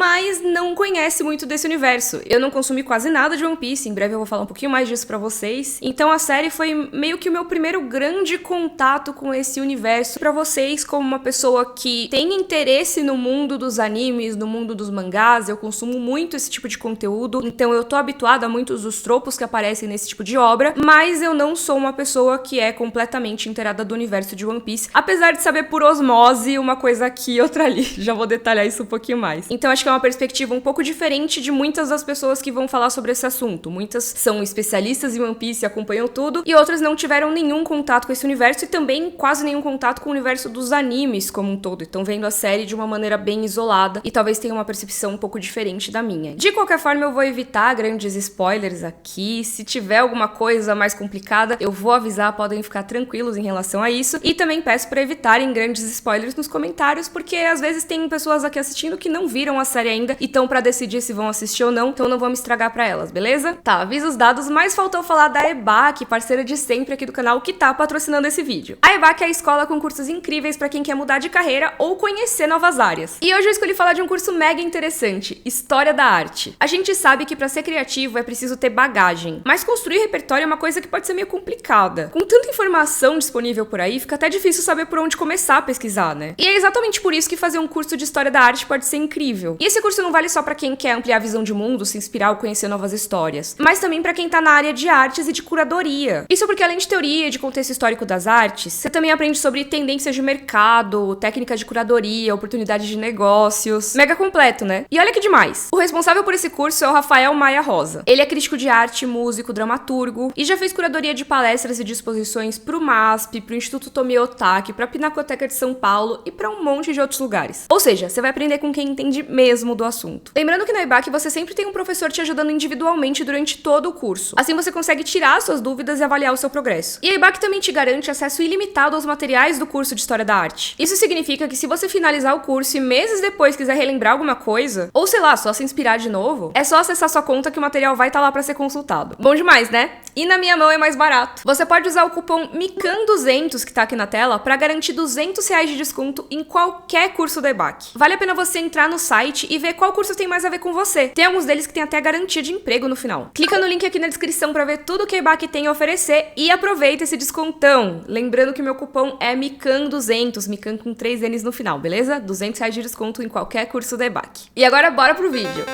mas não conhece muito desse universo. Eu não consumi quase nada de One Piece, em breve eu vou falar um pouquinho mais disso pra vocês. Então a série foi meio que o meu primeiro grande contato com esse universo pra vocês, como uma pessoa que tem interesse no mundo dos animes, no mundo dos mangás. Eu consumo muito esse tipo de conteúdo, então eu tô habituada a muitos dos tropos que aparecem nesse tipo de obra, mas eu não sou uma pessoa que é completamente inteirada do universo de One Piece, apesar de saber por osmose uma coisa aqui e outra ali. Já vou detalhar isso um pouquinho mais. Então acho que é uma perspectiva um pouco diferente de muitas das pessoas que vão falar sobre esse assunto. Muitas são especialistas em One Piece e acompanham tudo, e outras não tiveram nenhum contato com esse universo e também quase nenhum contato com o universo dos animes como um todo. Estão vendo a série de uma maneira bem isolada e talvez tenham uma percepção um pouco diferente da minha. De qualquer forma, eu vou evitar grandes spoilers aqui. Se tiver alguma coisa mais complicada, eu vou avisar, podem ficar tranquilos em relação a isso. E também peço para evitarem grandes spoilers nos comentários, porque às vezes tem pessoas aqui assistindo que não viram a série ainda e estão pra decidir se vão assistir ou não, então não vamos estragar pra elas, beleza? Tá, avisa os dados, mas faltou falar da EBAC, parceira de sempre aqui do canal, que tá patrocinando esse vídeo. A EBAC é a escola com cursos incríveis pra quem quer mudar de carreira ou conhecer novas áreas. E hoje eu escolhi falar de um curso mega interessante, História da Arte. A gente sabe que pra ser criativo é preciso ter bagagem, mas construir repertório é uma coisa que pode ser meio complicada. Com tanta informação disponível por aí, fica até difícil saber por onde começar a pesquisar, né? E é exatamente por isso que fazer um curso de História da Arte pode ser incrível. E esse curso não vale só pra quem quer ampliar a visão de mundo, se inspirar ou conhecer novas histórias, mas também pra quem tá na área de artes e de curadoria. Isso porque além de teoria e de contexto histórico das artes, você também aprende sobre tendências de mercado, técnicas de curadoria, oportunidades de negócios. Mega completo, né? E olha que demais! O responsável por esse curso é o Rafael Maia Rosa. Ele é crítico de arte, músico, dramaturgo e já fez curadoria de palestras e de exposições pro MASP, pro Instituto Tomie Otaki, pra Pinacoteca de São Paulo e pra um monte de outros lugares. Ou seja, você vai aprender com quem entende mesmo do assunto. Lembrando que na EBAC você sempre tem um professor te ajudando individualmente durante todo o curso. Assim você consegue tirar suas dúvidas e avaliar o seu progresso. E a EBAC também te garante acesso ilimitado aos materiais do curso de História da Arte. Isso significa que se você finalizar o curso e meses depois quiser relembrar alguma coisa, ou sei lá, só se inspirar de novo, é só acessar sua conta que o material vai estar lá pra ser consultado. Bom demais, né? E na minha mão é mais barato. Você pode usar o cupom MICAN200 que tá aqui na tela pra garantir R$200 de desconto em qualquer curso da EBAC. Vale a pena você entrar no site e ver qual curso tem mais a ver com você. Tem alguns deles que tem até garantia de emprego no final. Clica no link aqui na descrição pra ver tudo que a EBAC tem a oferecer e aproveita esse descontão. Lembrando que meu cupom é MICAN200, MICAN com 3 N's no final, beleza? R$200 de desconto em qualquer curso da EBAC. E agora bora pro vídeo.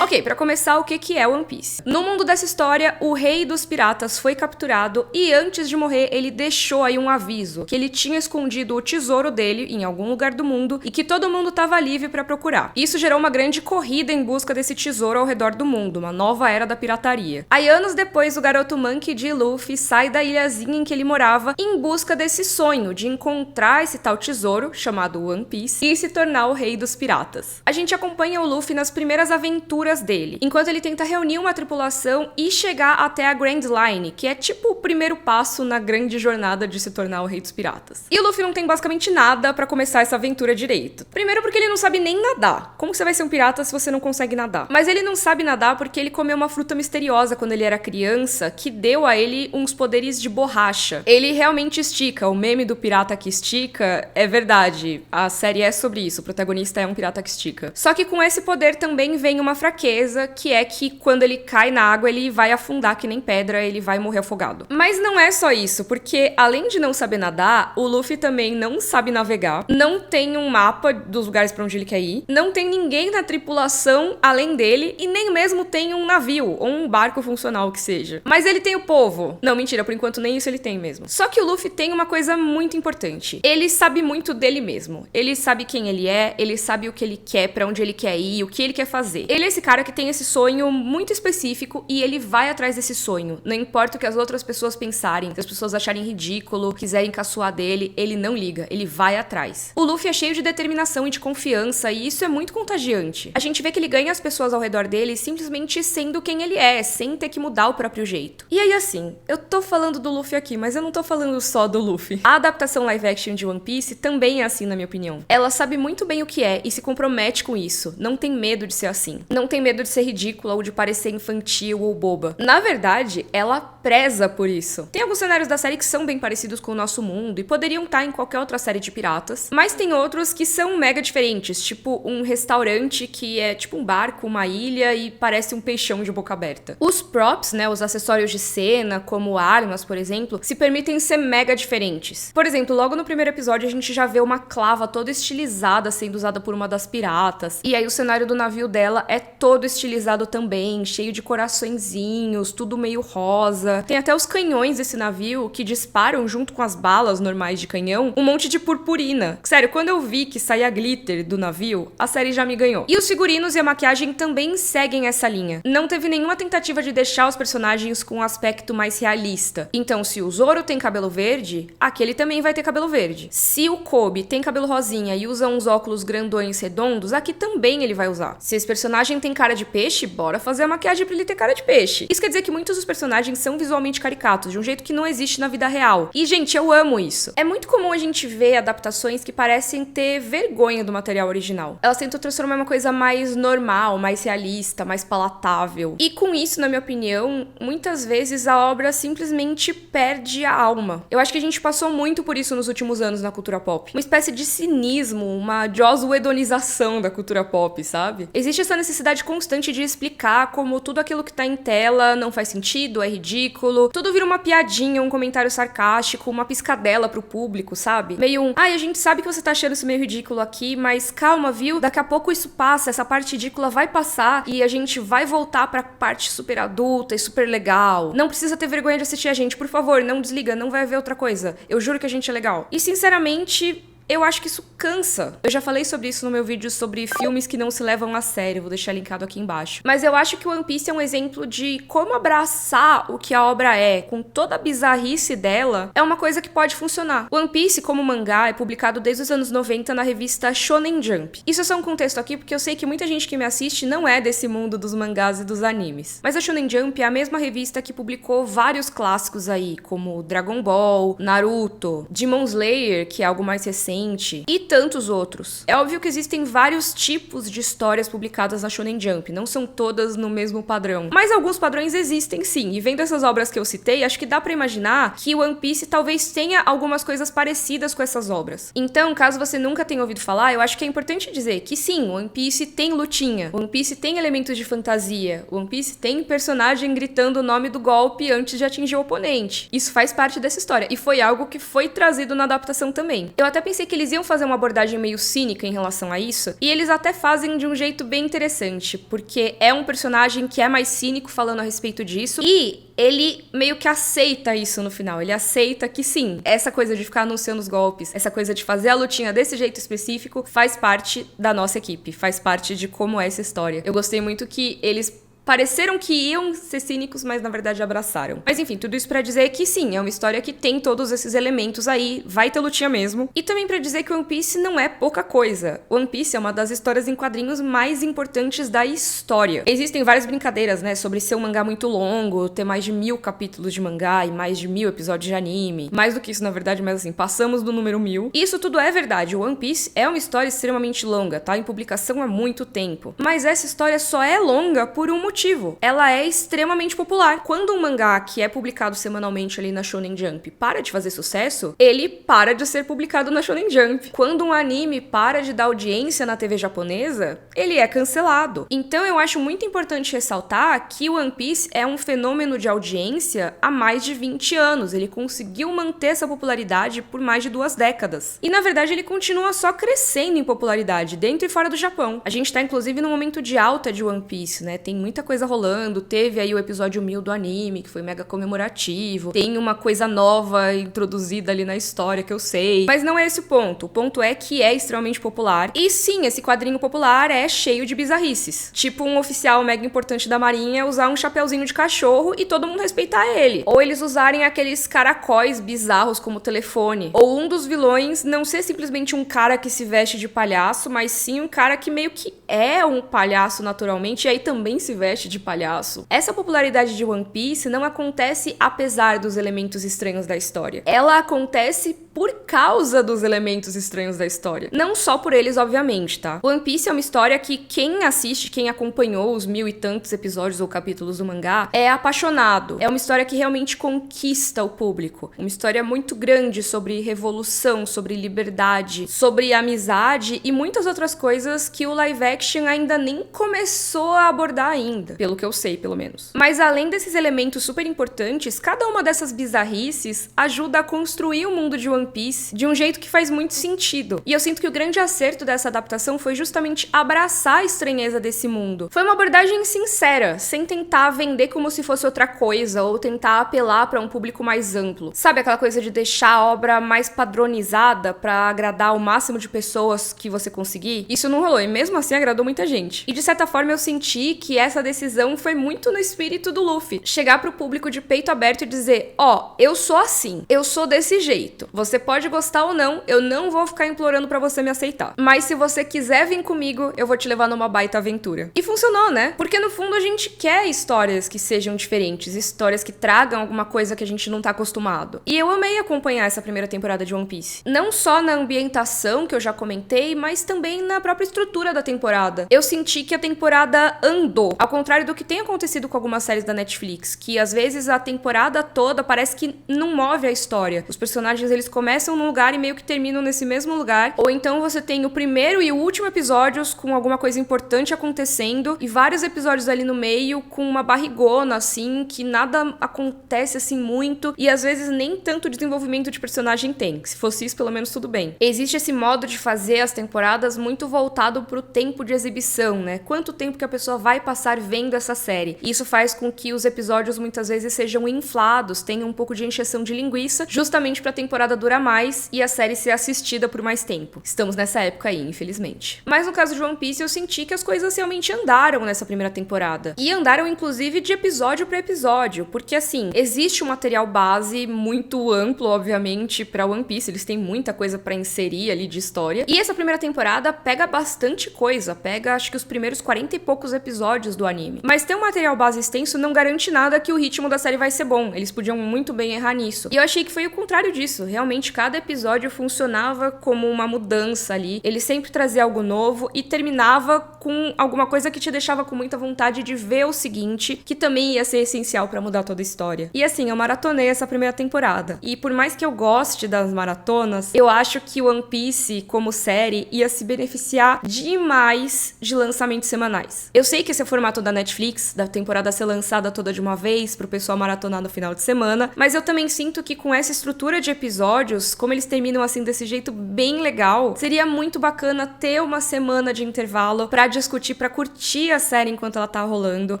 Ok, pra começar, o que é One Piece? No mundo dessa história, o rei dos piratas foi capturado e antes de morrer, ele deixou aí um aviso que ele tinha escondido o tesouro dele em algum lugar do mundo e que todo mundo tava livre pra procurar. Isso gerou uma grande corrida em busca desse tesouro ao redor do mundo, uma nova era da pirataria. Aí, anos depois, o garoto Monkey D. Luffy sai da ilhazinha em que ele morava em busca desse sonho de encontrar esse tal tesouro, chamado One Piece, e se tornar o rei dos piratas. A gente acompanha o Luffy nas primeiras aventuras dele, enquanto ele tenta reunir uma tripulação e chegar até a Grand Line, que é tipo o primeiro passo na grande jornada de se tornar o rei dos piratas. E o Luffy não tem basicamente nada pra começar essa aventura direito. Primeiro porque ele não sabe nem nadar. Como você vai ser um pirata se você não consegue nadar? Mas ele não sabe nadar porque ele comeu uma fruta misteriosa quando ele era criança, que deu a ele uns poderes de borracha. Ele realmente estica. O meme do pirata que estica é verdade. A série é sobre isso. O protagonista é um pirata que estica. Só que com esse poder também vem uma fraqueza, que é que quando ele cai na água, ele vai afundar que nem pedra, ele vai morrer afogado. Mas não é só isso, porque além de não saber nadar, o Luffy também não sabe navegar, não tem um mapa dos lugares pra onde ele quer ir, não tem ninguém na tripulação além dele e nem mesmo tem um navio ou um barco funcional que seja. Mas ele tem o povo. Não, mentira, por enquanto nem isso ele tem mesmo. Só que o Luffy tem uma coisa muito importante. Ele sabe muito dele mesmo. Ele sabe quem ele é, ele sabe o que ele quer, pra onde ele quer ir, o que ele quer fazer. Ele é esse cara que tem esse sonho muito específico e ele vai atrás desse sonho. Não importa o que as outras pessoas pensarem, se as pessoas acharem ridículo, quiserem caçoar dele, ele não liga, ele vai atrás. O Luffy é cheio de determinação e de confiança e isso é muito contagiante. A gente vê que ele ganha as pessoas ao redor dele simplesmente sendo quem ele é, sem ter que mudar o próprio jeito. E aí assim, eu tô falando do Luffy aqui, mas eu não tô falando só do Luffy. A adaptação live action de One Piece também é assim, na minha opinião. Ela sabe muito bem o que é e se compromete com isso, não tem medo de ser assim. Não tem medo de ser ridícula ou de parecer infantil ou boba. Na verdade, ela preza por isso. Tem alguns cenários da série que são bem parecidos com o nosso mundo e poderiam estar em qualquer outra série de piratas, mas tem outros que são mega diferentes, tipo um restaurante que é tipo um barco, uma ilha e parece um peixão de boca aberta. Os props, né, os acessórios de cena, como armas, por exemplo, se permitem ser mega diferentes. Por exemplo, logo no primeiro episódio a gente já vê uma clava toda estilizada sendo usada por uma das piratas, e aí o cenário do navio dela é todo estilizado também, cheio de coraçõezinhos, tudo meio rosa. Tem até os canhões desse navio que disparam junto com as balas normais de canhão um monte de purpurina. Sério, quando eu vi que saía glitter do navio, a série já me ganhou. E os figurinos e a maquiagem também seguem essa linha. Não teve nenhuma tentativa de deixar os personagens com um aspecto mais realista. Então, se o Zoro tem cabelo verde, aquele também vai ter cabelo verde. Se o Kobe tem cabelo rosinha e usa uns óculos grandões redondos, aqui também ele vai usar. Se esse personagem tem cara de peixe, bora fazer a maquiagem pra ele ter cara de peixe. Isso quer dizer que muitos dos personagens são visualmente caricatos, de um jeito que não existe na vida real. E, gente, eu amo isso. É muito comum a gente ver adaptações que parecem ter vergonha do material original. Elas tentam transformar uma coisa mais normal, mais realista, mais palatável. E com isso, na minha opinião, muitas vezes a obra simplesmente perde a alma. Eu acho que a gente passou muito por isso nos últimos anos na cultura pop. Uma espécie de cinismo, uma Joss Whedonização da cultura pop, sabe? Existe essa necessidade constante de explicar como tudo aquilo que tá em tela não faz sentido, é ridículo, tudo vira uma piadinha, um comentário sarcástico, uma piscadela pro público, sabe? Meio um, ai, a gente sabe que você tá achando isso meio ridículo aqui, mas calma, viu? Daqui a pouco isso passa, essa parte ridícula vai passar e a gente vai voltar pra parte super adulta e super legal. Não precisa ter vergonha de assistir a gente, por favor, não desliga, não vai ver outra coisa. Eu juro que a gente é legal. E sinceramente, eu acho que isso cansa. Eu já falei sobre isso no meu vídeo sobre filmes que não se levam a sério, vou deixar linkado aqui embaixo. Mas eu acho que o One Piece é um exemplo de como abraçar o que a obra é, com toda a bizarrice dela, é uma coisa que pode funcionar. O One Piece, como mangá, é publicado desde os anos 90 na revista Shonen Jump. Isso é só um contexto aqui porque eu sei que muita gente que me assiste não é desse mundo dos mangás e dos animes. Mas a Shonen Jump é a mesma revista que publicou vários clássicos aí, como Dragon Ball, Naruto, Demon Slayer, que é algo mais recente, e tantos outros. É óbvio que existem vários tipos de histórias publicadas na Shonen Jump, não são todas no mesmo padrão. Mas alguns padrões existem sim, e vendo essas obras que eu citei, acho que dá pra imaginar que One Piece talvez tenha algumas coisas parecidas com essas obras. Então, caso você nunca tenha ouvido falar, eu acho que é importante dizer que sim, One Piece tem lutinha, One Piece tem elementos de fantasia, One Piece tem personagem gritando o nome do golpe antes de atingir o oponente. Isso faz parte dessa história, e foi algo que foi trazido na adaptação também. Eu até pensei que eles iam fazer uma abordagem meio cínica em relação a isso, e eles até fazem de um jeito bem interessante, porque é um personagem que é mais cínico falando a respeito disso, e ele meio que aceita isso no final. Ele aceita que sim, essa coisa de ficar anunciando os golpes, essa coisa de fazer a lutinha desse jeito específico, faz parte da nossa equipe, faz parte de como é essa história. Eu gostei muito que eles pareceram que iam ser cínicos, mas na verdade abraçaram. Mas enfim, tudo isso pra dizer que sim, é uma história que tem todos esses elementos aí, vai ter lutinha mesmo. E também pra dizer que One Piece não é pouca coisa. One Piece é uma das histórias em quadrinhos mais importantes da história. Existem várias brincadeiras, né, sobre ser um mangá muito longo, ter mais de 1000 capítulos de mangá e mais de 1000 episódios de anime. Mais do que isso, na verdade, mas assim, passamos do número 1000. Isso tudo é verdade, o One Piece é uma história extremamente longa, tá em publicação há muito tempo. Mas essa história só é longa por um motivo. Ela é extremamente popular. Quando um mangá que é publicado semanalmente ali na Shonen Jump para de fazer sucesso, ele para de ser publicado na Shonen Jump. Quando um anime para de dar audiência na TV japonesa, ele é cancelado. Então eu acho muito importante ressaltar que o One Piece é um fenômeno de audiência há mais de 20 anos. Ele conseguiu manter essa popularidade por mais de 2 décadas. E na verdade ele continua só crescendo em popularidade, dentro e fora do Japão. A gente tá inclusive num momento de alta de One Piece, né? Tem muita coisa rolando, teve aí o episódio 1000 do anime, que foi mega comemorativo, tem uma coisa nova introduzida ali na história que eu sei, mas não é esse o ponto é que é extremamente popular, e sim, esse quadrinho popular é cheio de bizarrices, tipo um oficial mega importante da marinha usar um chapeuzinho de cachorro e todo mundo respeitar ele, ou eles usarem aqueles caracóis bizarros como telefone, ou um dos vilões não ser simplesmente um cara que se veste de palhaço, mas sim um cara que meio que é um palhaço naturalmente, e aí também se veste veste de palhaço. Essa popularidade de One Piece não acontece apesar dos elementos estranhos da história. Ela acontece por causa dos elementos estranhos da história. Não só por eles, obviamente, tá? One Piece é uma história que quem assiste, quem acompanhou os 1000 e tantos episódios ou capítulos do mangá, é apaixonado. É uma história que realmente conquista o público. Uma história muito grande sobre revolução, sobre liberdade, sobre amizade e muitas outras coisas que o live action ainda nem começou a abordar ainda, pelo que eu sei, pelo menos. Mas além desses elementos super importantes, cada uma dessas bizarrices ajuda a construir o mundo de One Piece de um jeito que faz muito sentido. E eu sinto que o grande acerto dessa adaptação foi justamente abraçar a estranheza desse mundo. Foi uma abordagem sincera, sem tentar vender como se fosse outra coisa ou tentar apelar para um público mais amplo. Sabe aquela coisa de deixar a obra mais padronizada para agradar o máximo de pessoas que você conseguir? Isso não rolou e mesmo assim agradou muita gente. E de certa forma eu senti que essa decisão foi muito no espírito do Luffy. Chegar pro público de peito aberto e dizer, ó, eu sou assim, eu sou desse jeito. Você pode gostar ou não, eu não vou ficar implorando pra você me aceitar. Mas se você quiser vir comigo, eu vou te levar numa baita aventura. E funcionou, né? Porque no fundo a gente quer histórias que sejam diferentes, histórias que tragam alguma coisa que a gente não tá acostumado. E eu amei acompanhar essa primeira temporada de One Piece. Não só na ambientação, que eu já comentei, mas também na própria estrutura da temporada. Eu senti que a temporada andou. Ao contrário do que tem acontecido com algumas séries da Netflix, que às vezes a temporada toda parece que não move a história. Os personagens, eles começam num lugar e meio que terminam nesse mesmo lugar. Ou então você tem o primeiro e o último episódios com alguma coisa importante acontecendo e vários episódios ali no meio com uma barrigona, assim, que nada acontece, assim, muito e às vezes nem tanto desenvolvimento de personagem tem. Se fosse isso, pelo menos tudo bem. Existe esse modo de fazer as temporadas muito voltado pro tempo de exibição, né? Quanto tempo que a pessoa vai passar vendo essa série. Isso faz com que os episódios muitas vezes sejam inflados, tenham um pouco de encheção de linguiça, justamente pra temporada durar mais e a série ser assistida por mais tempo. Estamos nessa época aí, infelizmente. Mas no caso de One Piece, eu senti que as coisas realmente andaram nessa primeira temporada. E andaram, inclusive, de episódio pra episódio, porque assim, existe um material base muito amplo, obviamente, pra One Piece, eles têm muita coisa pra inserir ali de história. E essa primeira temporada pega bastante coisa, pega acho que os primeiros 40 e poucos episódios do anime. Mas ter um material base extenso não garante nada que o ritmo da série vai ser bom, eles podiam muito bem errar nisso. E eu achei que foi o contrário disso, realmente cada episódio funcionava como uma mudança ali, ele sempre trazia algo novo e terminava com alguma coisa que te deixava com muita vontade de ver o seguinte, que também ia ser essencial pra mudar toda a história. E assim, eu maratonei essa primeira temporada. E por mais que eu goste das maratonas, eu acho que One Piece, como série, ia se beneficiar demais de lançamentos semanais. Eu sei que esse é o formato da Netflix, da temporada ser lançada toda de uma vez, pro pessoal maratonar no final de semana, mas eu também sinto que com essa estrutura de episódios, como eles terminam assim desse jeito bem legal, seria muito bacana ter uma semana de intervalo pra discutir, pra curtir a série enquanto ela tá rolando.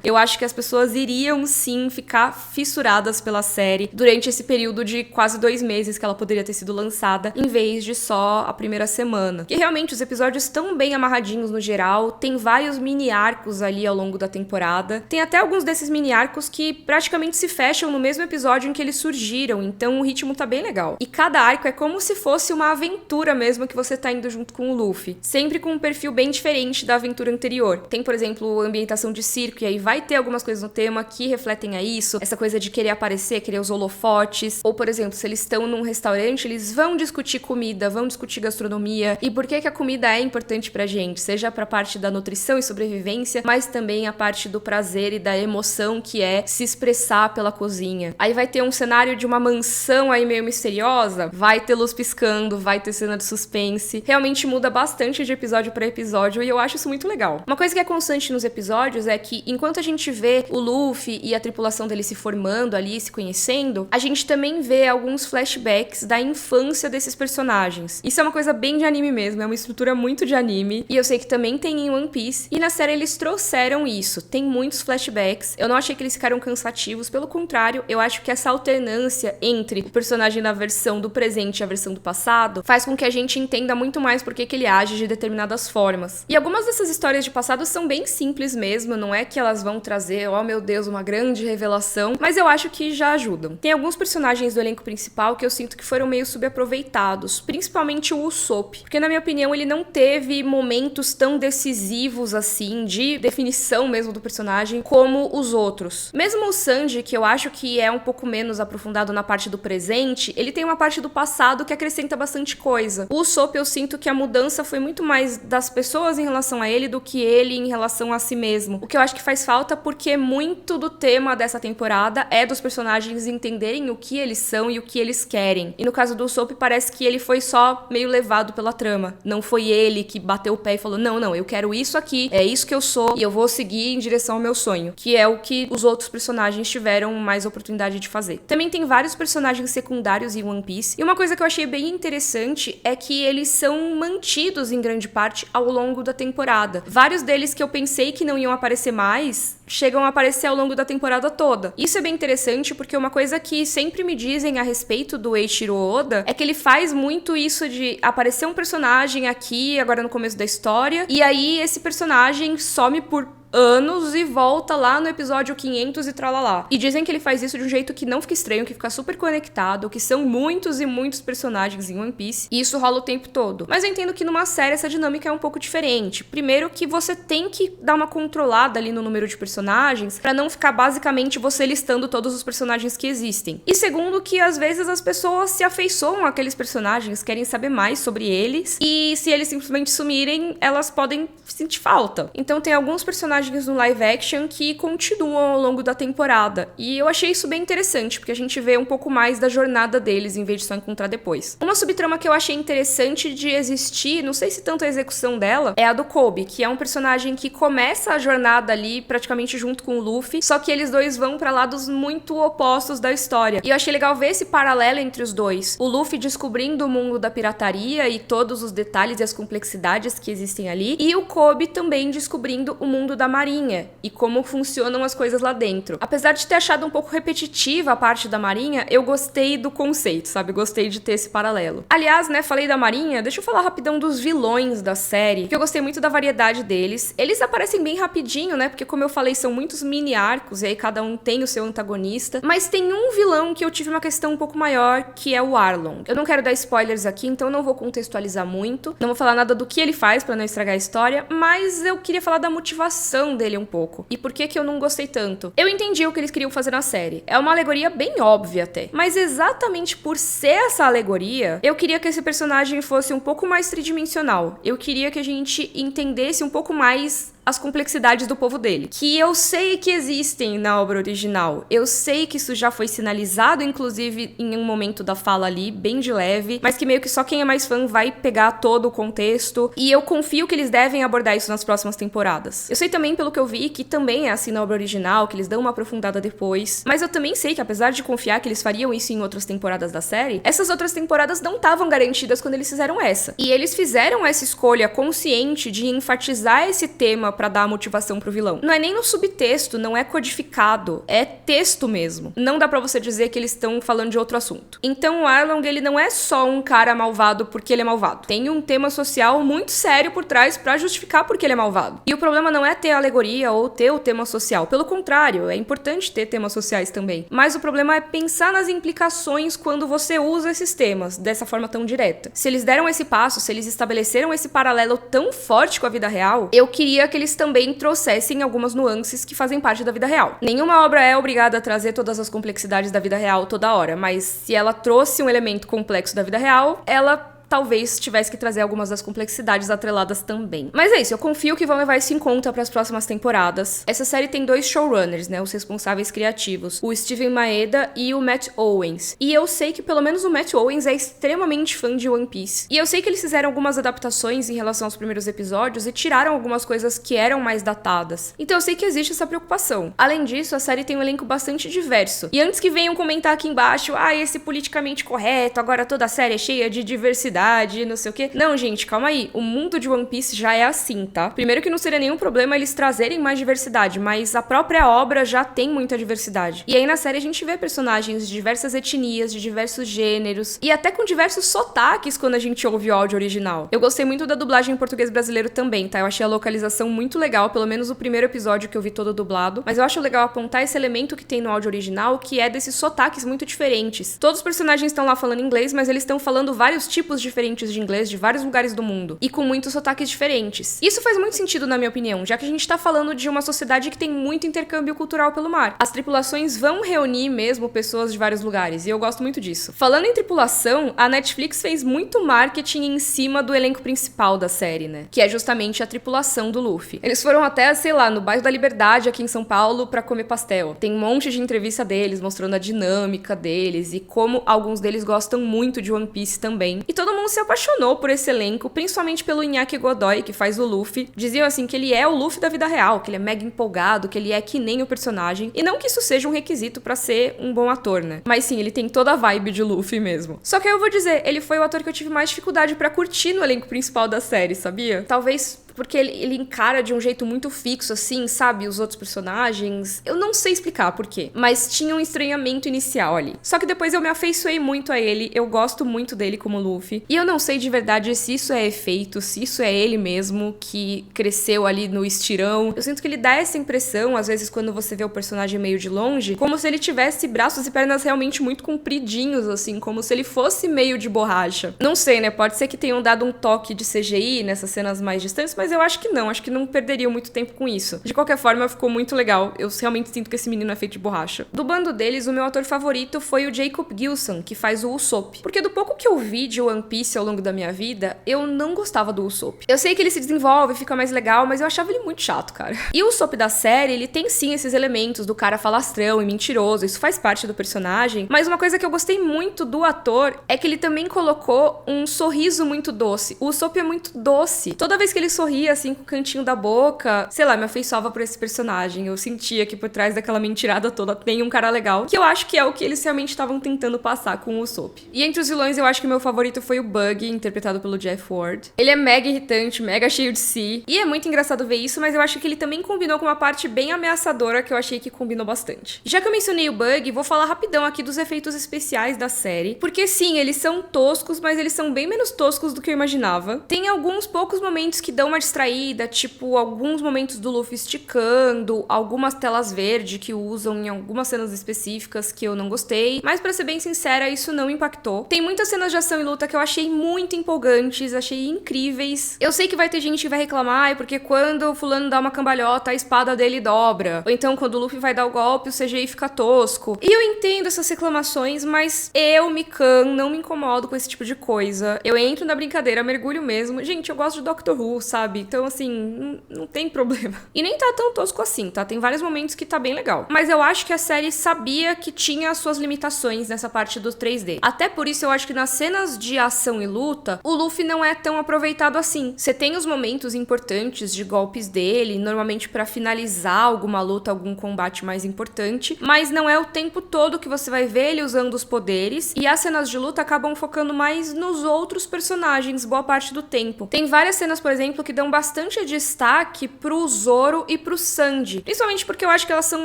Eu acho que as pessoas iriam sim ficar fissuradas pela série durante esse período de quase 2 meses que ela poderia ter sido lançada, em vez de só a primeira semana. E realmente os episódios estão bem amarradinhos no geral, tem vários mini arcos ali ao longo da temporada. Tem até alguns desses mini arcos que praticamente se fecham no mesmo episódio em que eles surgiram, então o ritmo tá bem legal. E cada arco é como se fosse uma aventura mesmo que você tá indo junto com o Luffy, sempre com um perfil bem diferente da aventura anterior. Tem, por exemplo, ambientação de circo, e aí vai ter algumas coisas no tema que refletem a isso, essa coisa de querer aparecer, querer os holofotes, ou por exemplo, se eles estão num restaurante, eles vão discutir comida, vão discutir gastronomia, e por que a comida é importante pra gente, seja pra parte da nutrição e sobrevivência, mas também a parte do prazer e da emoção que é se expressar pela cozinha. Aí vai ter um cenário de uma mansão aí meio misteriosa, vai ter luz piscando, vai ter cena de suspense, realmente muda bastante de episódio pra episódio e eu acho isso muito legal. Uma coisa que é constante nos episódios é que enquanto a gente vê o Luffy e a tripulação dele se formando ali, se conhecendo, a gente também vê alguns flashbacks da infância desses personagens. Isso é uma coisa bem de anime mesmo, é uma estrutura muito de anime, e eu sei que também tem em One Piece, e na série eles trouxeram isso, tem muitos flashbacks, eu não achei que eles ficaram cansativos, pelo contrário, eu acho que essa alternância entre o personagem da versão do presente e a versão do passado faz com que a gente entenda muito mais por que ele age de determinadas formas. E algumas dessas histórias de passado são bem simples mesmo, não é que elas vão trazer, oh meu Deus, uma grande revelação, mas eu acho que já ajudam. Tem alguns personagens do elenco principal que eu sinto que foram meio subaproveitados, principalmente o Usopp, porque na minha opinião ele não teve momentos tão decisivos assim, de definição mesmo mesmo do personagem, como os outros. Mesmo o Sanji, que eu acho que é um pouco menos aprofundado na parte do presente, ele tem uma parte do passado que acrescenta bastante coisa. O Usopp, eu sinto que a mudança foi muito mais das pessoas em relação a ele do que ele em relação a si mesmo. O que eu acho que faz falta porque muito do tema dessa temporada é dos personagens entenderem o que eles são e o que eles querem. E no caso do Usopp, parece que ele foi só meio levado pela trama. Não foi ele que bateu o pé e falou, não, eu quero isso aqui, é isso que eu sou e eu vou seguir em direção ao meu sonho. Que é o que os outros personagens tiveram mais oportunidade de fazer. Também tem vários personagens secundários em One Piece. E uma coisa que eu achei bem interessante é que eles são mantidos em grande parte ao longo da temporada. Vários deles que eu pensei que não iam aparecer mais, chegam a aparecer ao longo da temporada toda. Isso é bem interessante porque uma coisa que sempre me dizem a respeito do Eiichiro Oda é que ele faz muito isso de aparecer um personagem aqui, agora no começo da história, e aí esse personagem some por anos e volta lá no episódio 500 e tralalá. E dizem que ele faz isso de um jeito que não fica estranho, que fica super conectado, que são muitos e muitos personagens em One Piece, e isso rola o tempo todo. Mas eu entendo que numa série essa dinâmica é um pouco diferente. Primeiro que você tem que dar uma controlada ali no número de personagens, pra não ficar basicamente você listando todos os personagens que existem. E segundo que às vezes as pessoas se afeiçoam àqueles personagens, querem saber mais sobre eles, e se eles simplesmente sumirem, elas podem sentir falta. Então tem alguns personagens no live action que continuam ao longo da temporada. E eu achei isso bem interessante, porque a gente vê um pouco mais da jornada deles, em vez de só encontrar depois. Uma subtrama que eu achei interessante de existir, não sei se tanto a execução dela, é a do Kobe, que é um personagem que começa a jornada ali praticamente junto com o Luffy, só que eles dois vão pra lados muito opostos da história. E eu achei legal ver esse paralelo entre os dois. O Luffy descobrindo o mundo da pirataria e todos os detalhes e as complexidades que existem ali, e o Kobe também descobrindo o mundo da Marinha e como funcionam as coisas lá dentro. Apesar de ter achado um pouco repetitiva a parte da Marinha, eu gostei do conceito, sabe? Gostei de ter esse paralelo. Aliás, né, falei da Marinha, deixa eu falar rapidão dos vilões da série, que eu gostei muito da variedade deles. Eles aparecem bem rapidinho, né? Porque como eu falei, são muitos mini arcos e aí cada um tem o seu antagonista. Mas tem um vilão que eu tive uma questão um pouco maior, que é o Arlong. Eu não quero dar spoilers aqui, então não vou contextualizar muito. Não vou falar nada do que ele faz pra não estragar a história, mas eu queria falar da motivação dele um pouco. E por que eu não gostei tanto? Eu entendi o que eles queriam fazer na série. É uma alegoria bem óbvia até. Mas exatamente por ser essa alegoria, eu queria que esse personagem fosse um pouco mais tridimensional. Eu queria que a gente entendesse um pouco mais as complexidades do povo dele, que eu sei que existem na obra original. Eu sei que isso já foi sinalizado, inclusive, em um momento da fala ali, bem de leve, mas que meio que só quem é mais fã vai pegar todo o contexto, e eu confio que eles devem abordar isso nas próximas temporadas. Eu sei também, pelo que eu vi, que também é assim na obra original, que eles dão uma aprofundada depois, mas eu também sei que, apesar de confiar que eles fariam isso em outras temporadas da série, essas outras temporadas não estavam garantidas quando eles fizeram essa. E eles fizeram essa escolha consciente de enfatizar esse tema pra dar motivação pro vilão. Não é nem no subtexto, não é codificado, é texto mesmo. Não dá pra você dizer que eles estão falando de outro assunto. Então o Arlong, ele não é só um cara malvado porque ele é malvado. Tem um tema social muito sério por trás pra justificar porque ele é malvado. E o problema não é ter a alegoria ou ter o tema social. Pelo contrário, é importante ter temas sociais também. Mas o problema é pensar nas implicações quando você usa esses temas dessa forma tão direta. Se eles deram esse passo, se eles estabeleceram esse paralelo tão forte com a vida real, eu queria que eles também trouxessem algumas nuances que fazem parte da vida real. Nenhuma obra é obrigada a trazer todas as complexidades da vida real toda hora, mas se ela trouxe um elemento complexo da vida real, ela talvez tivesse que trazer algumas das complexidades atreladas também. Mas é isso, eu confio que vão levar isso em conta para as próximas temporadas. Essa série tem 2 showrunners, né, os responsáveis criativos, o Steven Maeda e o Matt Owens. E eu sei que pelo menos o Matt Owens é extremamente fã de One Piece. E eu sei que eles fizeram algumas adaptações em relação aos primeiros episódios e tiraram algumas coisas que eram mais datadas. Então eu sei que existe essa preocupação. Além disso, a série tem um elenco bastante diverso. E antes que venham comentar aqui embaixo, esse politicamente correto, agora toda a série é cheia de diversidade, não sei o quê. Não, gente, calma aí. O mundo de One Piece já é assim, tá? Primeiro que não seria nenhum problema eles trazerem mais diversidade, mas a própria obra já tem muita diversidade. E aí na série a gente vê personagens de diversas etnias, de diversos gêneros, e até com diversos sotaques quando a gente ouve o áudio original. Eu gostei muito da dublagem em português brasileiro também, tá? Eu achei a localização muito legal, pelo menos o primeiro episódio que eu vi todo dublado, mas eu acho legal apontar esse elemento que tem no áudio original, que é desses sotaques muito diferentes. Todos os personagens estão lá falando inglês, mas eles estão falando vários tipos diferentes de inglês de vários lugares do mundo e com muitos sotaques diferentes. Isso faz muito sentido na minha opinião, já que a gente tá falando de uma sociedade que tem muito intercâmbio cultural pelo mar. As tripulações vão reunir mesmo pessoas de vários lugares, e eu gosto muito disso. Falando em tripulação, a Netflix fez muito marketing em cima do elenco principal da série, né? Que é justamente a tripulação do Luffy. Eles foram até, sei lá, no bairro da Liberdade aqui em São Paulo pra comer pastel. Tem um monte de entrevista deles, mostrando a dinâmica deles e como alguns deles gostam muito de One Piece também. E todo mundo se apaixonou por esse elenco, principalmente pelo Iñaki Godoy, que faz o Luffy. Diziam assim que ele é o Luffy da vida real, que ele é mega empolgado, que ele é que nem o personagem. E não que isso seja um requisito pra ser um bom ator, né? Mas sim, ele tem toda a vibe de Luffy mesmo. Só que aí eu vou dizer, ele foi o ator que eu tive mais dificuldade pra curtir no elenco principal da série, sabia? Talvez porque ele encara de um jeito muito fixo, assim, sabe? Os outros personagens. Eu não sei explicar por quê, mas tinha um estranhamento inicial ali. Só que depois eu me afeiçoei muito a ele, eu gosto muito dele como Luffy. E eu não sei de verdade se isso é efeito, se isso é ele mesmo que cresceu ali no estirão. Eu sinto que ele dá essa impressão, às vezes, quando você vê o personagem meio de longe, como se ele tivesse braços e pernas realmente muito compridinhos, assim, como se ele fosse meio de borracha. Não sei, né? Pode ser que tenham dado um toque de CGI nessas cenas mais distantes, mas eu acho que não perderiam muito tempo com isso. De qualquer forma, ficou muito legal. Eu realmente sinto que esse menino é feito de borracha. Do bando deles, o meu ator favorito foi o Jacob Gilson, que faz o Usopp. Porque do pouco que eu vi de One Piece ao longo da minha vida, eu não gostava do Usopp. Eu sei que ele se desenvolve, fica mais legal, mas eu achava ele muito chato, cara. E o Usopp da série, ele tem sim esses elementos do cara falastrão e mentiroso, isso faz parte do personagem, mas uma coisa que eu gostei muito do ator é que ele também colocou um sorriso muito doce. O Usopp é muito doce. Toda vez que ele sorria, assim, com o cantinho da boca, sei lá, me afeiçoava por esse personagem. Eu sentia que por trás daquela mentirada toda tem um cara legal, que eu acho que é o que eles realmente estavam tentando passar com o Usopp. E entre os vilões, eu acho que o meu favorito foi o Buggy, interpretado pelo Jeff Ward. Ele é mega irritante, mega cheio de si, e é muito engraçado ver isso, mas eu acho que ele também combinou com uma parte bem ameaçadora que eu achei que combinou bastante. Já que eu mencionei o Buggy, vou falar rapidão aqui dos efeitos especiais da série, porque sim, eles são toscos, mas eles são bem menos toscos do que eu imaginava. Tem alguns poucos momentos que dão uma distraída, tipo alguns momentos do Luffy esticando, algumas telas verdes que usam em algumas cenas específicas que eu não gostei, mas pra ser bem sincera, isso não impactou. Tem muitas cenas de ação e luta que eu achei muito empolgantes, achei incríveis. Eu sei que vai ter gente que vai reclamar, porque quando o fulano dá uma cambalhota, a espada dele dobra, ou então quando o Luffy vai dar o golpe, o CGI fica tosco. E eu entendo essas reclamações, mas eu, Mikan, não me incomodo com esse tipo de coisa. Eu entro na brincadeira, mergulho mesmo. Gente, eu gosto de Doctor Who, sabe? Então, assim, não tem problema. E nem tá tão tosco assim, tá? Tem vários momentos que tá bem legal. Mas eu acho que a série sabia que tinha as suas limitações nessa parte do 3D. Até por isso, eu acho que nas cenas de ação e luta, o Luffy não é tão aproveitado assim. Você tem os momentos importantes de golpes dele, normalmente pra finalizar alguma luta, algum combate mais importante, mas não é o tempo todo que você vai ver ele usando os poderes, e as cenas de luta acabam focando mais nos outros personagens boa parte do tempo. Tem várias cenas, por exemplo, que dão bastante destaque pro Zoro e pro Sanji, principalmente porque eu acho que elas são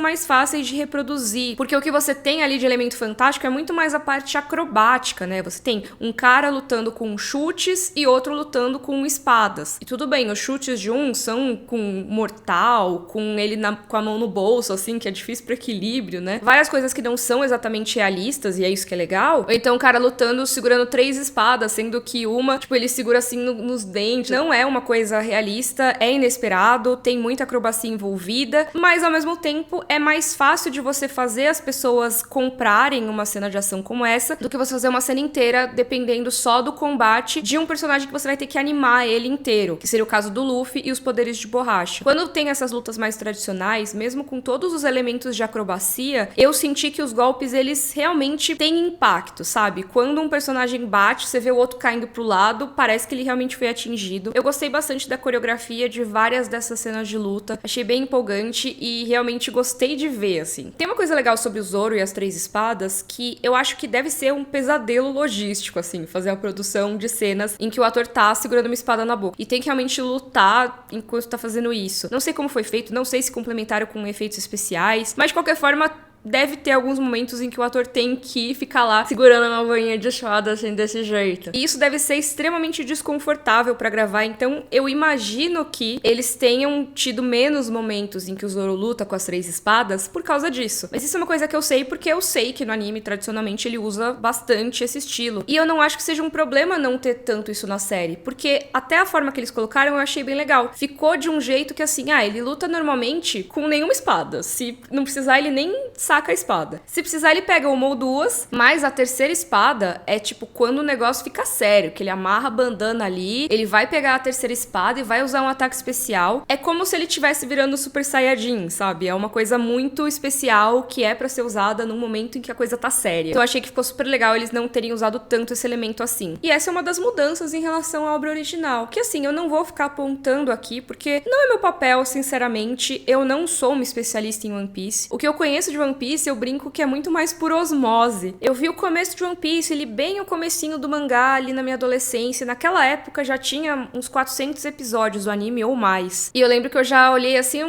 mais fáceis de reproduzir, porque o que você tem ali de elemento fantástico é muito mais a parte acrobática, né? Você tem um cara lutando com chutes e outro lutando com espadas. E tudo bem, os chutes de um são com mortal, com ele com a mão no bolso, assim, que é difícil pro equilíbrio, né? Várias coisas que não são exatamente realistas, e é isso que é legal. Ou então o cara lutando, segurando 3 espadas, sendo que uma, tipo, ele segura assim nos dentes. Não é uma coisa realista, é inesperado, tem muita acrobacia envolvida, mas ao mesmo tempo é mais fácil de você fazer as pessoas comprarem uma cena de ação como essa do que você fazer uma cena inteira dependendo só do combate de um personagem que você vai ter que animar ele inteiro, que seria o caso do Luffy e os poderes de borracha. Quando tem essas lutas mais tradicionais, mesmo com todos os elementos de acrobacia, eu senti que os golpes, eles realmente têm impacto, sabe? Quando um personagem bate, você vê o outro caindo pro lado, parece que ele realmente foi atingido. Eu gostei bastante da coreografia de várias dessas cenas de luta, achei bem empolgante e realmente gostei de ver, assim. Tem uma coisa legal sobre o Zoro e as 3 espadas, que eu acho que deve ser um pesadelo logístico, assim, fazer a produção de cenas em que o ator tá segurando uma espada na boca e tem que realmente lutar enquanto tá fazendo isso. Não sei como foi feito, não sei se complementaram com efeitos especiais, mas de qualquer forma deve ter alguns momentos em que o ator tem que ficar lá segurando uma boinha de chada assim, desse jeito. E isso deve ser extremamente desconfortável pra gravar, então eu imagino que eles tenham tido menos momentos em que o Zoro luta com as 3 espadas por causa disso. Mas isso é uma coisa que eu sei porque eu sei que no anime, tradicionalmente, ele usa bastante esse estilo. E eu não acho que seja um problema não ter tanto isso na série, porque até a forma que eles colocaram eu achei bem legal. Ficou de um jeito que assim, ele luta normalmente com nenhuma espada. Se não precisar, ele nem saca a espada. Se precisar, ele pega uma ou duas, mas a terceira espada é tipo quando o negócio fica sério, que ele amarra a bandana ali, ele vai pegar a terceira espada e vai usar um ataque especial. É como se ele estivesse virando Super Saiyajin, sabe? É uma coisa muito especial que é pra ser usada num momento em que a coisa tá séria. Então eu achei que ficou super legal eles não terem usado tanto esse elemento assim. E essa é uma das mudanças em relação à obra original, que assim, eu não vou ficar apontando aqui, porque não é meu papel, sinceramente. Eu não sou uma especialista em One Piece. O que eu conheço de One Piece, eu brinco que é muito mais por osmose. Eu vi o começo de One Piece, ele bem o comecinho do mangá ali na minha adolescência. Naquela época já tinha uns 400 episódios do anime ou mais. E eu lembro que eu já olhei assim,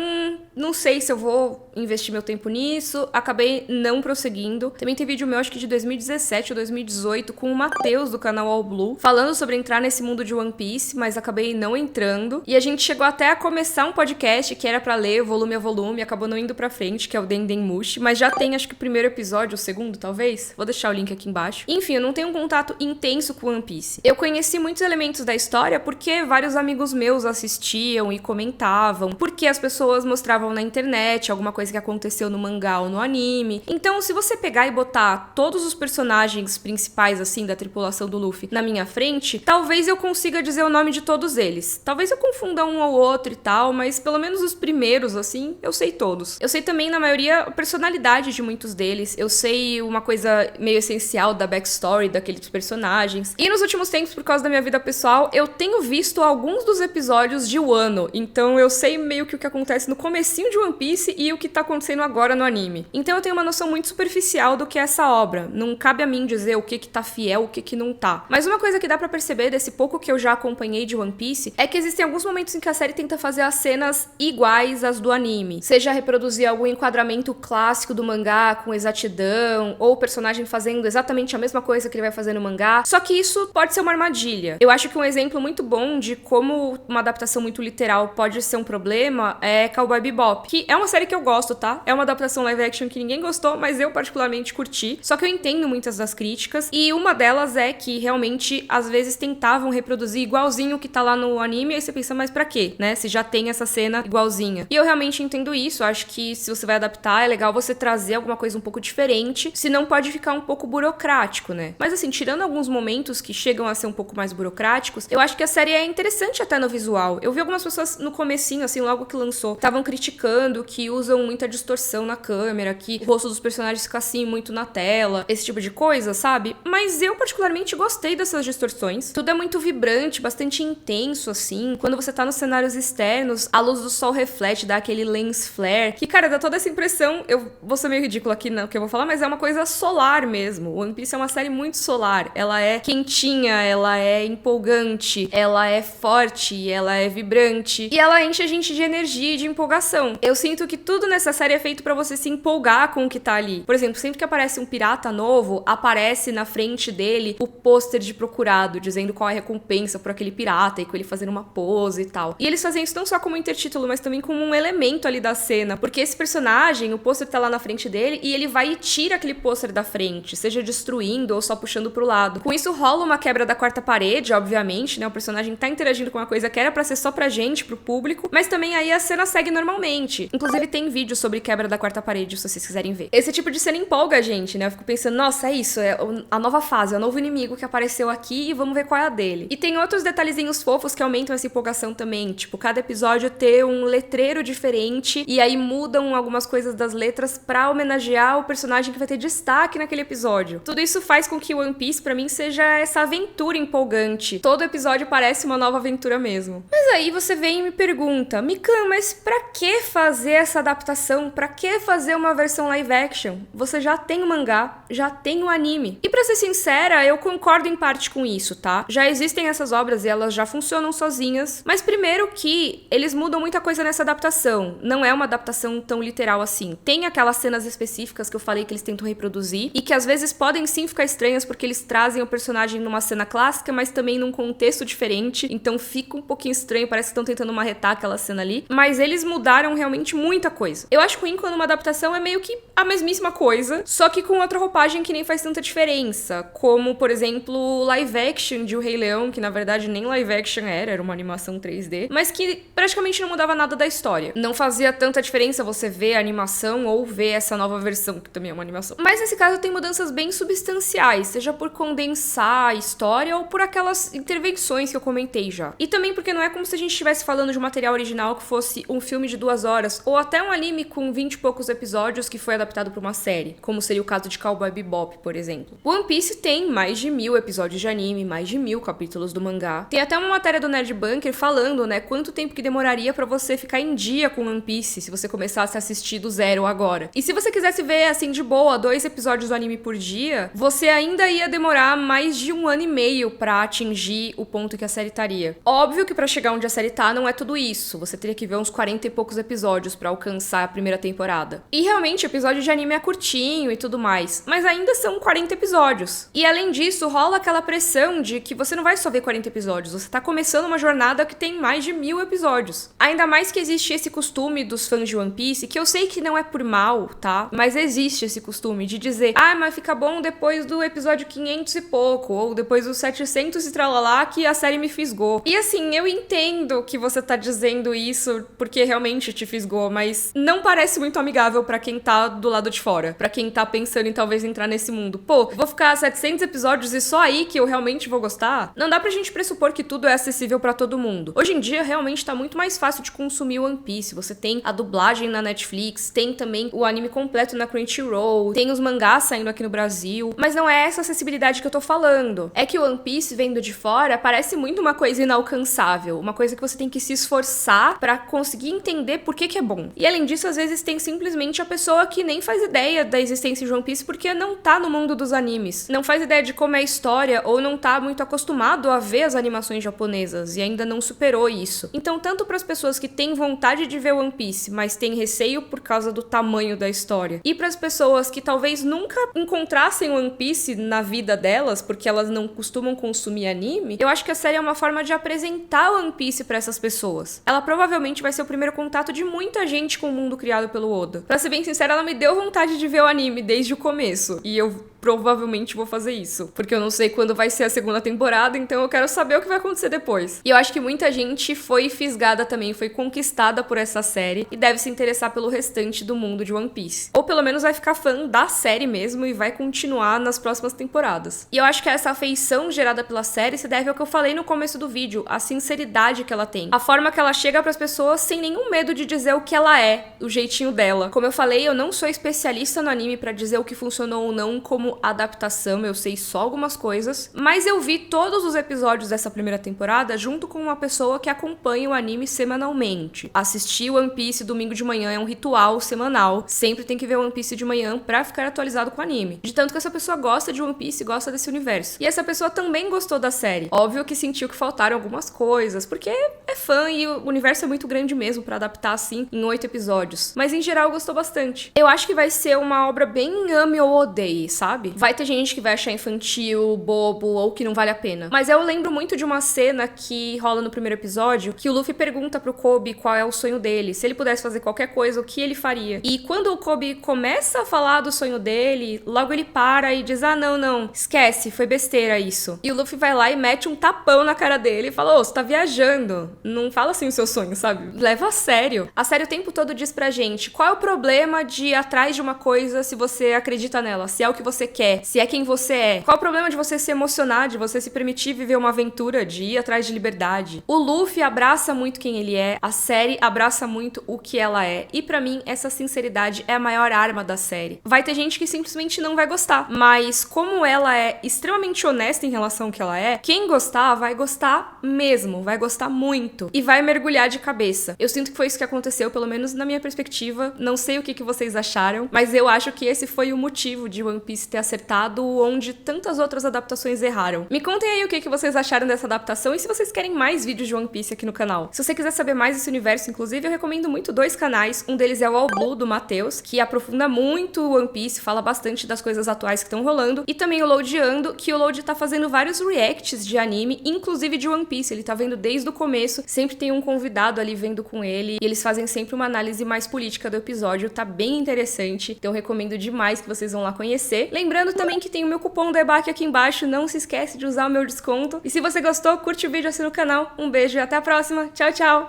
não sei se eu vou investir meu tempo nisso. Acabei não prosseguindo. Também tem vídeo meu, acho que de 2017 ou 2018, com o Matheus do canal All Blue, falando sobre entrar nesse mundo de One Piece, mas acabei não entrando. E a gente chegou até a começar um podcast que era pra ler volume a volume, acabou não indo pra frente, que é o Dendemushi, mas já tem acho que o primeiro episódio, o segundo talvez. Vou deixar o link aqui embaixo. Enfim, eu não tenho um contato intenso com One Piece. Eu conheci muitos elementos da história porque vários amigos meus assistiam e comentavam, porque as pessoas mostravam na internet alguma coisa que aconteceu no mangá ou no anime. Então, se você pegar e botar todos os personagens principais, assim, da tripulação do Luffy na minha frente, talvez eu consiga dizer o nome de todos eles. Talvez eu confunda um ou outro e tal, mas pelo menos os primeiros, assim, eu sei todos. Eu sei também, na maioria, a personalidade de muitos deles. Eu sei uma coisa meio essencial da backstory daqueles personagens. E nos últimos tempos, por causa da minha vida pessoal, eu tenho visto alguns dos episódios de Wano. Então eu sei meio que o que acontece no comecinho de One Piece e o que tá acontecendo agora no anime. Então eu tenho uma noção muito superficial do que é essa obra. Não cabe a mim dizer o que tá fiel, o que não tá. Mas uma coisa que dá pra perceber desse pouco que eu já acompanhei de One Piece é que existem alguns momentos em que a série tenta fazer as cenas iguais às do anime. Seja reproduzir algum enquadramento clássico do mangá com exatidão, ou o personagem fazendo exatamente a mesma coisa que ele vai fazer no mangá. Só que isso pode ser uma armadilha. Eu acho que um exemplo muito bom de como uma adaptação muito literal pode ser um problema é Cowboy Bebop, que é uma série que eu gosto, tá? É uma adaptação live action que ninguém gostou, mas eu particularmente curti. Só que eu entendo muitas das críticas, e uma delas é que realmente às vezes tentavam reproduzir igualzinho o que tá lá no anime, e aí você pensa, mas pra quê, né? Se já tem essa cena igualzinha. E eu realmente entendo isso, acho que se você vai adaptar, é legal você trazer alguma coisa um pouco diferente, senão pode ficar um pouco burocrático, né? Mas assim, tirando alguns momentos que chegam a ser um pouco mais burocráticos, eu acho que a série é interessante até no visual. Eu vi algumas pessoas no comecinho, assim, logo que lançou, estavam criticando que usam muita distorção na câmera, que o rosto dos personagens fica assim muito na tela, esse tipo de coisa, sabe? Mas eu particularmente gostei dessas distorções. Tudo é muito vibrante, bastante intenso, assim. Quando você tá nos cenários externos, a luz do sol reflete, dá aquele lens flare, que, cara, dá toda essa impressão, eu vou ser meio ridícula aqui no que eu vou falar, mas é uma coisa solar mesmo. One Piece é uma série muito solar. Ela é quentinha, ela é empolgante, ela é forte, ela é vibrante, e ela enche a gente de energia e de empolgação. Eu sinto que tudo nessa série é feito pra você se empolgar com o que tá ali. Por exemplo, sempre que aparece um pirata novo, aparece na frente dele o pôster de procurado, dizendo qual é a recompensa por aquele pirata, e com ele fazendo uma pose e tal. E eles fazem isso não só como intertítulo, mas também como um elemento ali da cena, porque esse personagem, o pôster tá lá na frente dele, e ele vai e tira aquele pôster da frente, seja destruindo ou só puxando pro lado. Com isso rola uma quebra da quarta parede, obviamente, né? O personagem tá interagindo com uma coisa que era pra ser só pra gente, pro público, mas também aí a cena segue normalmente. Inclusive tem vídeo sobre quebra da quarta parede, se vocês quiserem ver. Esse tipo de cena empolga a gente, né? Eu fico pensando, nossa, é isso, é a nova fase, é o novo inimigo que apareceu aqui e vamos ver qual é a dele. E tem outros detalhezinhos fofos que aumentam essa empolgação também, tipo, cada episódio ter um letreiro diferente e aí mudam algumas coisas das letras pra homenagear o personagem que vai ter destaque naquele episódio. Tudo isso faz com que One Piece, pra mim, seja essa aventura empolgante. Todo episódio parece uma nova aventura mesmo. Mas aí você vem e me pergunta, Mikan, mas pra que fazer essa adaptação? Pra que fazer uma versão live action? Você já tem o mangá, já tem o anime. E pra ser sincera, eu concordo em parte com isso, tá? Já existem essas obras e elas já funcionam sozinhas, mas primeiro que eles mudam muita coisa nessa adaptação. Não é uma adaptação tão literal assim. Tem aquela aquelas cenas específicas que eu falei que eles tentam reproduzir, e que às vezes podem sim ficar estranhas porque eles trazem o personagem numa cena clássica, mas também num contexto diferente, então fica um pouquinho estranho, parece que estão tentando marretar aquela cena ali, mas eles mudaram realmente muita coisa. Eu acho ruim quando uma adaptação é meio que a mesmíssima coisa, só que com outra roupagem que nem faz tanta diferença, como, por exemplo, live action de O Rei Leão, que na verdade nem live action era uma animação 3D, mas que praticamente não mudava nada da história. Não fazia tanta diferença você ver a animação ou ver essa nova versão, que também é uma animação. Mas nesse caso tem mudanças bem substanciais, seja por condensar a história ou por aquelas intervenções que eu comentei já. E também porque não é como se a gente estivesse falando de um material original que fosse um filme de 2 horas, ou até um anime com 20 e poucos episódios que foi adaptado para uma série, como seria o caso de Cowboy Bebop, por exemplo. One Piece tem mais de 1000 episódios de anime, mais de 1000 capítulos do mangá. Tem até uma matéria do Nerd Bunker falando, né, quanto tempo que demoraria pra você ficar em dia com One Piece se você começasse a assistir do zero agora. E se você quisesse ver, assim, de boa, 2 episódios do anime por dia, você ainda ia demorar mais de 1 ano e meio pra atingir o ponto que a série estaria. Óbvio que pra chegar onde a série tá não é tudo isso. Você teria que ver uns 40 e poucos episódios pra alcançar a primeira temporada. E realmente, o episódio de anime é curtinho e tudo mais, mas ainda são 40 episódios. E além disso, rola aquela pressão de que você não vai só ver 40 episódios, você tá começando uma jornada que tem mais de 1000 episódios. Ainda mais que existe esse costume dos fãs de One Piece, que eu sei que não é por mal, tá? Mas existe esse costume de dizer, mas fica bom depois do episódio 500 e pouco, ou depois do 700 e tralalá que a série me fisgou. E assim, eu entendo que você tá dizendo isso porque realmente te fisgou, mas não parece muito amigável pra quem tá do lado de fora, pra quem tá pensando em talvez entrar nesse mundo. Pô, vou ficar 700 episódios e só aí que eu realmente vou gostar? Não dá pra gente pressupor que tudo é acessível pra todo mundo. Hoje em dia, realmente tá muito mais fácil de consumir One Piece. Você tem a dublagem na Netflix, tem também o anime completo na Crunchyroll, tem os mangás saindo aqui no Brasil, mas não é essa acessibilidade que eu tô falando. É que o One Piece, vendo de fora, parece muito uma coisa inalcançável, uma coisa que você tem que se esforçar pra conseguir entender por que é bom. E além disso, às vezes tem simplesmente a pessoa que nem faz ideia da existência de One Piece porque não tá no mundo dos animes, não faz ideia de como é a história ou não tá muito acostumado a ver as animações japonesas e ainda não superou isso. Então, tanto para as pessoas que têm vontade de ver One Piece, mas têm receio por causa do tamanho da história, e para as pessoas que talvez nunca encontrassem One Piece na vida delas, porque elas não costumam consumir anime, eu acho que a série é uma forma de apresentar One Piece para essas pessoas. Ela provavelmente vai ser o primeiro contato de muita gente com o mundo criado pelo Oda. Pra ser bem sincera, ela me deu vontade de ver o anime desde o começo, e eu provavelmente vou fazer isso, porque eu não sei quando vai ser a segunda temporada, então eu quero saber o que vai acontecer depois. E eu acho que muita gente foi fisgada também, foi conquistada por essa série e deve se interessar pelo restante do mundo de One Piece. Ou pelo menos vai ficar fã da série mesmo e vai continuar nas próximas temporadas. E eu acho que essa afeição gerada pela série se deve ao que eu falei no começo do vídeo, a sinceridade que ela tem, a forma que ela chega pras pessoas sem nenhum medo de dizer o que ela é, o jeitinho dela. Como eu falei, eu não sou especialista no anime pra dizer o que funcionou ou não como adaptação, eu sei só algumas coisas, mas eu vi todos os episódios dessa primeira temporada junto com uma pessoa que acompanha o anime semanalmente. Assistir One Piece domingo de manhã é um ritual semanal, sempre tem que ver One Piece de manhã pra ficar atualizado com o anime. De tanto que essa pessoa gosta de One Piece e gosta desse universo. E essa pessoa também gostou da série. Óbvio que sentiu que faltaram algumas coisas, porque é fã e o universo é muito grande mesmo pra adaptar assim em 8 episódios. Mas em geral gostou bastante. Eu acho que vai ser uma obra bem ame ou odeie, sabe? Vai ter gente que vai achar infantil, bobo ou que não vale a pena. Mas eu lembro muito de uma cena que rola no primeiro episódio, que o Luffy pergunta pro Kobe qual é o sonho dele. Se ele pudesse fazer qualquer coisa, o que ele faria? E quando o Kobe começa a falar do sonho dele, logo ele para e diz, não, esquece, foi besteira isso. E o Luffy vai lá e mete um tapão na cara dele e fala, você tá viajando. Não fala assim o seu sonho, sabe? Leva a sério. A série o tempo todo diz pra gente, qual é o problema de ir atrás de uma coisa se você acredita nela, se é o que você quer, se é quem você é. Qual o problema de você se emocionar, de você se permitir viver uma aventura, de ir atrás de liberdade? O Luffy abraça muito quem ele é, a série abraça muito o que ela é. E pra mim, essa sinceridade é a maior arma da série. Vai ter gente que simplesmente não vai gostar, mas como ela é extremamente honesta em relação ao que ela é, quem gostar vai gostar mesmo, vai gostar muito e vai mergulhar de cabeça. Eu sinto que foi isso que aconteceu, pelo menos na minha perspectiva. Não sei o que vocês acharam, mas eu acho que esse foi o motivo de One Piece ter ter acertado onde tantas outras adaptações erraram. Me contem aí o que vocês acharam dessa adaptação e se vocês querem mais vídeos de One Piece aqui no canal. Se você quiser saber mais desse universo, inclusive, eu recomendo muito 2 canais. Um deles é o All Blue, do Matheus, que aprofunda muito o One Piece, fala bastante das coisas atuais que estão rolando. E também o Loadando, que o Load tá fazendo vários reacts de anime, inclusive de One Piece. Ele tá vendo desde o começo, sempre tem um convidado ali vendo com ele, e eles fazem sempre uma análise mais política do episódio, tá bem interessante. Então recomendo demais que vocês vão lá conhecer. Lembrando também que tem o meu cupom do EBAC aqui embaixo, não se esquece de usar o meu desconto. E se você gostou, curte o vídeo, assina o canal. Um beijo e até a próxima. Tchau, tchau!